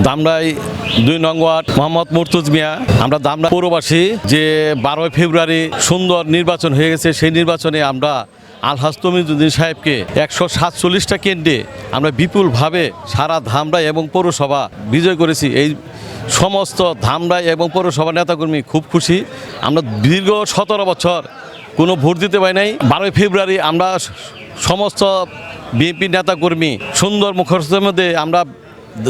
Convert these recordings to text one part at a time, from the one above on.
ধামরাই 2 নং ওয়ার্ড মোহাম্মদ মুর্তুজ মিয়া। আমরা ধামরা পৌরবাসী যে 12 ফেব্রুয়ারি সুন্দর নির্বাচন হয়ে গেছে, সেই নির্বাচনে আমরা আলহাজ তমিজউদ্দিন সাহেবকে 147টা কেন্দ্রে আমরা বিপুলভাবে সারা ধামরাই এবং পৌরসভা বিজয় করেছি। এই সমস্ত ধামরাই এবং পৌরসভা নেতাকর্মী খুব খুশি। আমরা দীর্ঘ 17 বছর কোনো ভোট দিতে পারি নাই। 12 ফেব্রুয়ারি আমরা সমস্ত বিএনপি নেতাকর্মী সুন্দর মুখোশের মধ্যে আমরা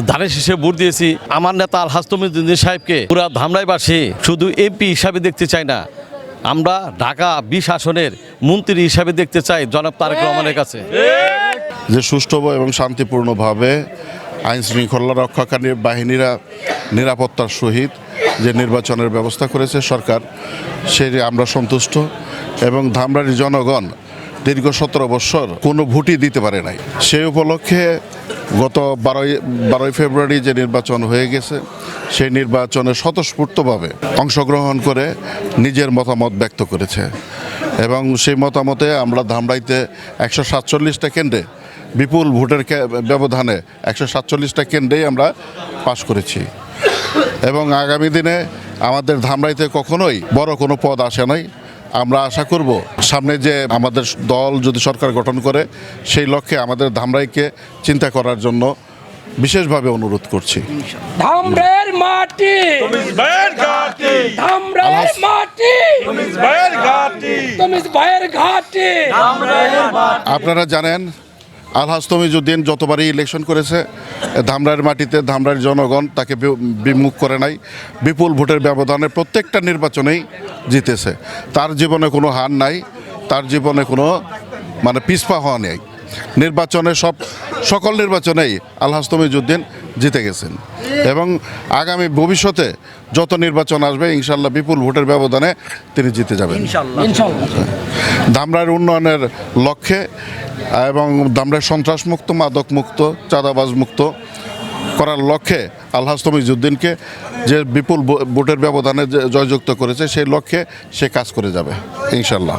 ধানের শীষে ভোট দিয়েছি। আমার নেতা আলহাজ তমিজউদ্দিন সাহেবকে পুরা ধামরাইবাসী শুধু এমপি হিসাবে দেখতে চাই না, আমরা ঢাকা 20 আসনের মন্ত্রী হিসাবে দেখতে চাই জনাব তারেক রহমানের কাছে। যে সুষ্ঠু এবং শান্তিপূর্ণভাবে আইন শৃঙ্খলা রক্ষাকারী বাহিনীরা নিরাপত্তার সহিত যে নির্বাচনের ব্যবস্থা করেছে সরকার, সেই আমরা সন্তুষ্ট। এবং ধামরাইয়ের জনগণ দীর্ঘ 17 বছর কোনো ভোটই দিতে পারে নাই। সেই উপলক্ষে গত 12 ফেব্রুয়ারি যে নির্বাচন হয়ে গেছে, সেই নির্বাচনে স্বতঃস্ফূর্তভাবে অংশগ্রহণ করে নিজের মতামত ব্যক্ত করেছে। এবং সেই মতামতে আমরা ধামরাইতে 147টা কেন্দ্রে বিপুল ভোটের ব্যবধানে 147টা কেন্দ্রেই আমরা পাশ করেছি। এবং আগামী দিনে আমাদের ধামরাইতে কখনোই বড় কোনো পদ আসে নাই। আমরা আশা করব সামনে যে আমাদের দল যদি সরকার গঠন করে, সেই লক্ষ্যে আমাদের ধামরাইকে চিন্তা করার জন্য বিশেষভাবে অনুরোধ করছি। ধামরাইয়ের মাটি, ধামরাইয়ের মাটি, ভাইয়ের ঘাটি। আপনারা জানেন আলহাজ তমিজউদ্দিন যতবারই ইলেকশন করেছে ধামরাইয়ের মাটিতে ধামরাইয়ের জনগণ তাকে বিমুখ করে নাই। বিপুল ভোটের ব্যবধানে প্রত্যেকটা নির্বাচনেই জিতেছে। তার জীবনে কোনো হার নাই, তার জীবনে কোনো পিছপা হওয়া নেই। নির্বাচনে সকল নির্বাচনেই আলহাজ তমিজউদ্দিন জিতে গেছেন। এবং আগামী ভবিষ্যতে যত নির্বাচন আসবে ইনশাল্লাহ বিপুল ভোটের ব্যবধানে তিনি জিতে যাবেন ধামরাইয়ের উন্নয়নের লক্ষ্যে এবং ধামরাই সন্ত্রাসমুক্ত, মাদকমুক্ত, চাঁদাবাজ মুক্ত করার লক্ষ্যে আলহাজ তমিজউদ্দিনকে যে বিপুল ভোটের ব্যবধানে জয়যুক্ত করেছে, সেই লক্ষ্যে সে কাজ করে যাবে ইনশাল্লাহ।